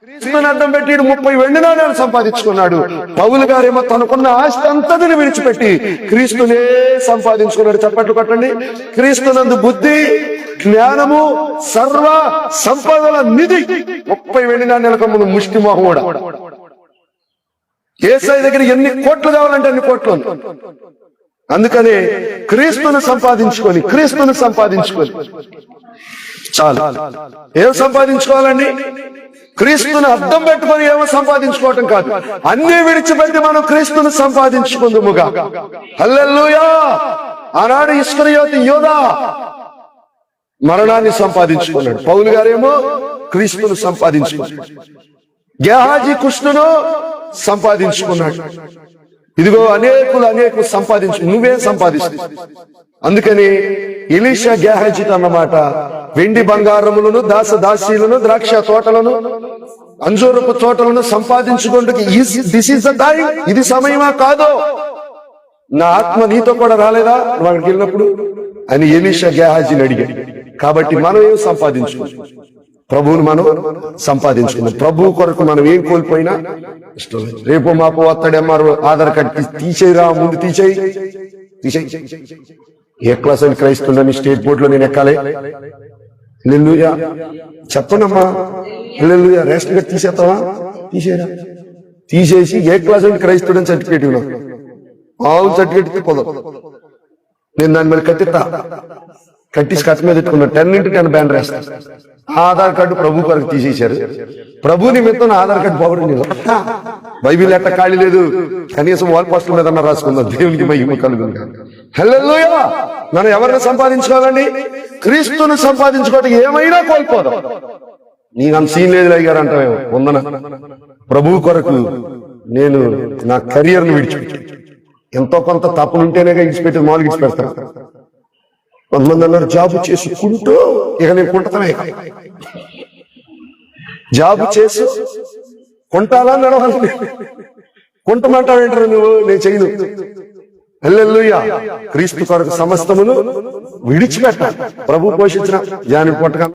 క్రీస్తుని అడ్డం పెట్టి 30 వెండి నాణాలు సంపాదించుకున్నాడు. పౌలు గారేమో తనకున్న ఆస్తి అంతటిని విడిచిపెట్టి క్రీస్తునే సంపాదించుకున్నాడు. చప్పట్లు కొట్టండి. క్రీస్తునందు బుద్ధి, జ్ఞానము, సర్వ సంపదల నిధి. 30 వెండి నాణ్యాల కమ్మును ముష్టి మొహముడా. యేసయ్య దగ్గర ఎన్ని కోట్లు కావాలంటే అన్ని కోట్లు. అందుకనే క్రీస్తును సంపాదించుకొని చాలు. ఏం సంపాదించుకోవాలండి? క్రీస్తును అర్థం పెట్టుకొని ఏమో సంపాదించుకోవటం కాదు, అన్ని విడిచిపెట్టి మనం క్రీస్తును సంపాదించుకుందుముగా. హల్లెలూయా. ఆనాడు ఇస్కరియోతు యోధా మరణాన్ని సంపాదించుకున్నాడు. పౌలు గారేమో క్రీస్తును సంపాదించుకున్నాడు. గేహాజీ కృష్ణును సంపాదించుకున్నాడు. ఇదిగో అనేకులు నువ్వేం సంపాదిస్తావు? అందుకని ఎలీషా గేహాజీతో అన్నమాట, వెండి బంగారములను, దాసదాసీలను, ద్రాక్ష తోటలను, అంజూరపు తోటలను సంపాదించుకుంటూ దిస్ ఈస్ ద టైం, ఇది సమయమా కాదో? నా ఆత్మ నీతో కూడా రాలేదా వాళ్ళకి వెళ్ళినప్పుడు అని ఎలీషా గేహాజీని అడిగాడు. కాబట్టి మనం ఏం సంపాదించుకున్నాం? ప్రభువును మనం సంపాదించుకున్నాం. ప్రభువు కొరకు మనం ఏం కోల్పోయినా ఇష్టం లేదు. రేపు మాపు వస్తాడేమారు ఆధార్ కార్డు తీసేయరా, ముందు తీసేయి. ఏ క్లాస్ అని క్రైస్తుండని స్టేట్ బోర్డు లో నేను ఎక్కాలి. హల్లెలూయా చెప్పనమ్మా. హల్లెలూయా. రేషన్ కార్డు తీసేస్తావా? తీసేరా. తీసేసి ఏ క్లాస్ అని క్రైస్తుడని సర్టిఫికేట్ ఇవ్వను. మామూలు సర్టిఫికేట్ పోదాం. నేను దాని మీద కట్టించి కట్ట మీద పెట్టుకున్నా. 10 బ్యాన్ రాస్తా. ఆధార్ కార్డు ప్రభు కొరకు తీసేశారు. ప్రభు నిమిత్తం ఆధార్ కార్డు పోవడం. బైబిల్ ఎట్ట ఖాళీ లేదు, కనీసం వాల్ పోస్టుల మీద రాసుకుందాం. దేవునికి మహిమ కలుగును. హల్లెలూయా. మనం ఎవరిని సంపాదించుకోవాలండి? క్రీస్తును సంపాదించుకోవటం ఏమైనా కోల్పోదాం. నీకు అంత సీన్ లేదు అయ్యారు అంటావేమో. వందన ప్రభు కొరకు నేను నా కెరియర్ ను విడిచిపెట్టాను. ఎంతో కొంత తప్పులుంటేనే ఇచ్చిపెట్టి మామూలుగా ఇచ్చిపెడతాను. కొంతమంది అన్నారు జాబు చేసుకుంటూ ఇక నేను కుంటమే. జాబు చేసి కొంటాలా నడవాలి? కుంటమంటావేంటారు నువ్వు? నేను చేయను. హల్లెలూయా. క్రీస్తు కొరకు సమస్తమును విడిచిపెట్టాలి. ప్రభు పోషించిన జాని పొట్టగా